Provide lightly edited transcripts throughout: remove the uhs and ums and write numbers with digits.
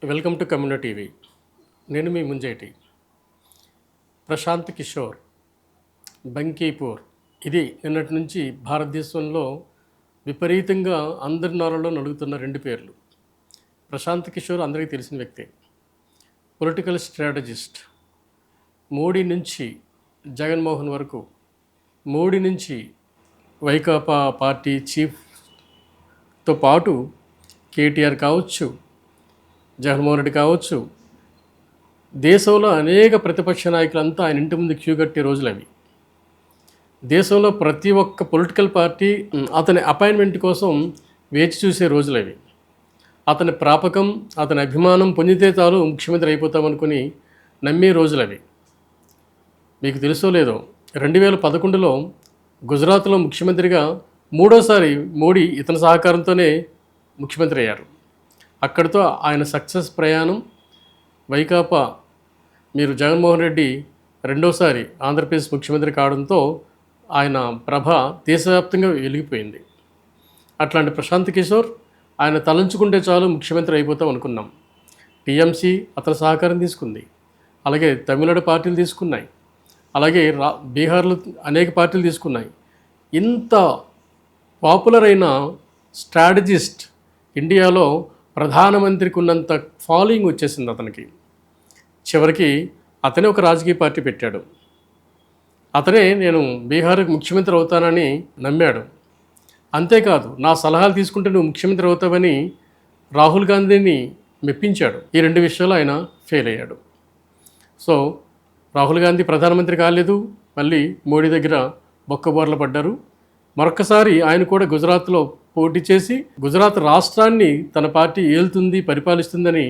Welcome to community TV. నేను మీ ముంజేటి. ప్రశాంత్ కిషోర్, బంకీపూర్, ఇది నిన్నటి నుంచి భారతదేశంలో విపరీతంగా అందరి నోళ్ళలో నలుగుతున్న రెండు పేర్లు. ప్రశాంత్ కిషోర్ అందరికీ తెలిసిన వ్యక్తే. Political strategist. మోడీ నుంచి జగన్మోహన్ వరకు, మోడీ నుంచి వైకాపా పార్టీ చీఫ్తో పాటు కేటీఆర్ కావచ్చు, జగన్మోహన్ రెడ్డి కావచ్చు, దేశంలో అనేక ప్రతిపక్ష నాయకులంతా ఆయన ఇంటి ముందు క్యూ కట్టే రోజులు అవి. దేశంలో ప్రతి ఒక్క పొలిటికల్ పార్టీ అతని అపాయింట్మెంట్ కోసం వేచి చూసే రోజులు అవి. అతని ప్రాపకం, అతని అభిమానం పొందితే చాలు ముఖ్యమంత్రి అయిపోతామనుకుని నమ్మే రోజులు అవి. మీకు తెలుసో లేదో, 2011లో గుజరాత్లో ముఖ్యమంత్రిగా మూడోసారి మోడీ ఇతని సహకారంతోనే ముఖ్యమంత్రి అయ్యారు. అక్కడితో ఆయన సక్సెస్ ప్రయాణం. వైకాపా మీరు జగన్మోహన్ రెడ్డి రెండోసారి ఆంధ్రప్రదేశ్ ముఖ్యమంత్రి కావడంతో ఆయన ప్రభ దేశవ్యాప్తంగా వెలిగిపోయింది. అట్లాంటి ప్రశాంత్ కిషోర్ ఆయన తలంచుకుంటే చాలు ముఖ్యమంత్రి అయిపోతాం అనుకున్నాం. టీఎంసీ అతని సహకారం తీసుకుంది, అలాగే తమిళనాడు పార్టీలు తీసుకున్నాయి, అలాగే బీహార్లో అనేక పార్టీలు తీసుకున్నాయి. ఇంత పాపులర్ అయిన స్ట్రాటజిస్ట్ ఇండియాలో ప్రధానమంత్రికి ఉన్నంత ఫాలోయింగ్ వచ్చేసింది అతనికి. చివరికి అతనే ఒక రాజకీయ పార్టీ పెట్టాడు. అతనే నేను బీహార్కి ముఖ్యమంత్రి అవుతానని నమ్మాడు. అంతేకాదు, నా సలహాలు తీసుకుంటే నువ్వు ముఖ్యమంత్రి అవుతావని రాహుల్ గాంధీని మెప్పించాడు. ఈ రెండు విషయాలు ఆయన ఫెయిల్ అయ్యాడు. సో రాహుల్ గాంధీ ప్రధానమంత్రి కాలేదు, మళ్ళీ మోడీ దగ్గర బొక్కబోర్ల పడ్డారు. మరొకసారి ఆయన కూడా గుజరాత్లో పోటీ చేసి గుజరాత్ రాష్ట్రాన్ని తన పార్టీ ఏలుతుంది, పరిపాలిస్తుందని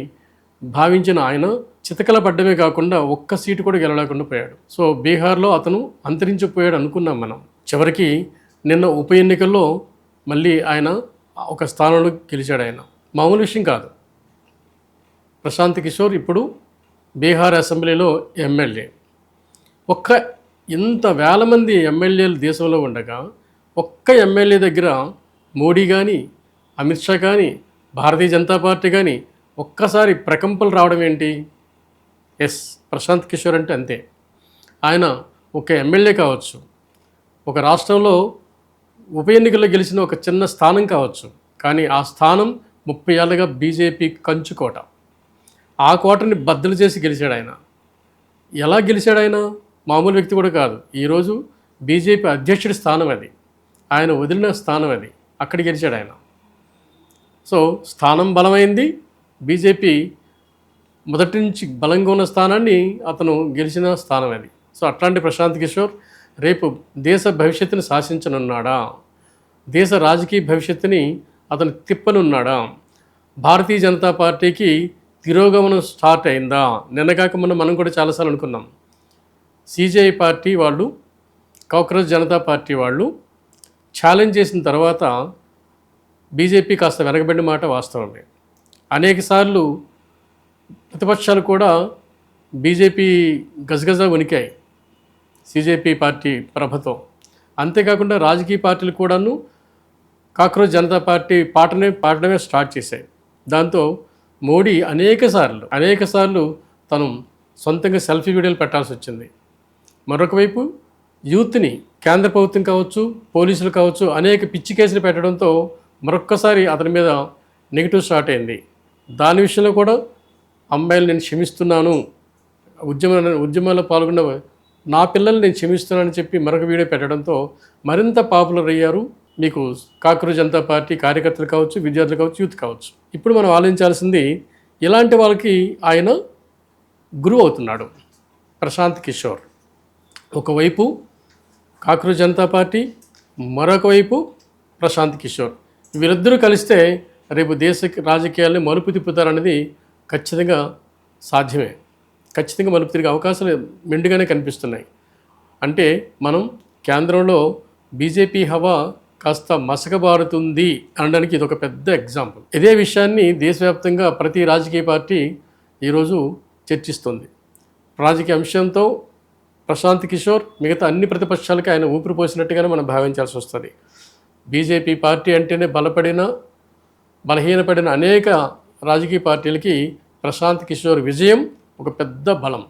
భావించిన ఆయన చితకల పడ్డమే కాకుండా ఒక్క సీటు కూడా గెలవలేకుండా పోయాడు. సో బీహార్లో అతను అంతరించిపోయాడు అనుకున్నాం మనం. చివరికి నిన్న ఉప ఎన్నికల్లో మళ్ళీ ఆయన ఒక స్థానంలో గెలిచాడు. ఆయన మామూలు విషయం కాదు. ప్రశాంత్ కిషోర్ ఇప్పుడు బీహార్ అసెంబ్లీలో ఎమ్మెల్యే. ఇంత వేల మంది ఎమ్మెల్యేలు దేశంలో ఉండగా ఒక్క ఎమ్మెల్యే దగ్గర మోడీ కానీ, అమిత్ షా కానీ, భారతీయ జనతా పార్టీ కానీ ఒక్కసారి ప్రకంపనలు రావడం ఏంటి? ఎస్, ప్రశాంత్ కిషోర్ అంటే అంతే. ఆయన ఒక ఎమ్మెల్యే కావచ్చు, ఒక రాష్ట్రంలో ఉప ఎన్నికల్లో గెలిచిన ఒక చిన్న స్థానం కావచ్చు, కానీ ఆ స్థానం 30 ఏళ్ళగా బీజేపీ కంచుకోట. ఆ కోటని బద్దలు చేసి గెలిచాడు ఆయన. ఎలా గెలిచాడు ఆయన? మామూలు వ్యక్తి కూడా కాదు. ఈరోజు బీజేపీ అధ్యక్షుడి స్థానం అది, ఆయన వదిలిన స్థానం అది. అక్కడ గెలిచాడు ఆయన. సో స్థానం బలమైంది. బీజేపీ మొదటి నుంచి బలంగా ఉన్న స్థానాన్ని అతను గెలిచిన స్థానం అది. సో అట్లాంటి ప్రశాంత్ కిషోర్ రేపు దేశ భవిష్యత్తుని శాసించనున్నాడా? దేశ రాజకీయ భవిష్యత్తుని అతను తిప్పనున్నాడా? భారతీయ జనతా పార్టీకి తిరోగమనం స్టార్ట్ అయిందా? నిన్నగాక మనం కూడా చాలాసార్లు అనుకున్నాం. సిజేఐ పార్టీ వాళ్ళు, కాక్రోచ్ జనతా పార్టీ వాళ్ళు ఛాలెంజ్ చేసిన తర్వాత బీజేపీ కాస్త వెనకబడిన మాట వాస్తవమే. అనేకసార్లు ప్రతిపక్షాలు కూడా బీజేపీ గజగజ వణికాయి సిజేపీ పార్టీ ప్రభతో. అంతేకాకుండా రాజకీయ పార్టీలు కూడాను కాక్రోచ్ జనతా పార్టీ పాడడమే స్టార్ట్ చేశాయి. దాంతో మోడీ అనేకసార్లు తను సొంతంగా సెల్ఫీ వీడియోలు పెట్టాల్సి వచ్చింది. మరొక వైపు యూత్ని కేంద్ర ప్రభుత్వం కావచ్చు, పోలీసులు కావచ్చు, అనేక పిచ్చి కేసులు పెట్టడంతో మరొక్కసారి అతని మీద నెగిటివ్ స్టార్ట్ అయింది. దాని విషయంలో కూడా అమ్మాయిలు నేను క్షమిస్తున్నాను, ఉద్యమాల్లో పాల్గొన్న నా పిల్లల్ని నేను క్షమిస్తున్నానని చెప్పి మరొక వీడియో పెట్టడంతో మరింత పాపులర్ అయ్యారు. మీకు కాక్రోచ్ జనతా పార్టీ కార్యకర్తలు కావచ్చు, విద్యార్థులు కావచ్చు, యూత్ కావచ్చు. ఇప్పుడు మనం ఆలోచించాల్సింది, ఇలాంటి వాళ్ళకి ఆయన గురువు అవుతున్నాడు ప్రశాంత్ కిషోర్. ఒకవైపు కాక్రోచ్ జనతా పార్టీ, మరొక వైపు ప్రశాంత్ కిషోర్. వీరిద్దరూ కలిస్తే రేపు దేశ రాజకీయాల్ని మలుపు తిప్పుతారనేది ఖచ్చితంగా సాధ్యమే. ఖచ్చితంగా మలుపు తిరిగే అవకాశాలు మెండుగానే కనిపిస్తున్నాయి. అంటే మనం కేంద్రంలో బీజేపీ హవా కాస్త మసకబారుతుంది అనడానికి ఇది ఒక పెద్ద ఎగ్జాంపుల్. ఇదే విషయాన్ని దేశవ్యాప్తంగా ప్రతి రాజకీయ పార్టీ ఈరోజు చర్చిస్తుంది. రాజకీయ అంశంతో ప్రశాంత్ కిషోర్ మిగతా అన్ని ప్రతిపక్షాలకి ఆయన ఊపిరి పోసినట్టుగానే మనం భావించాల్సి వస్తుంది. బీజేపీ పార్టీ అంటేనే బలహీనపడిన అనేక రాజకీయ పార్టీలకి ప్రశాంత్ కిషోర్ విజయం ఒక పెద్ద బలం.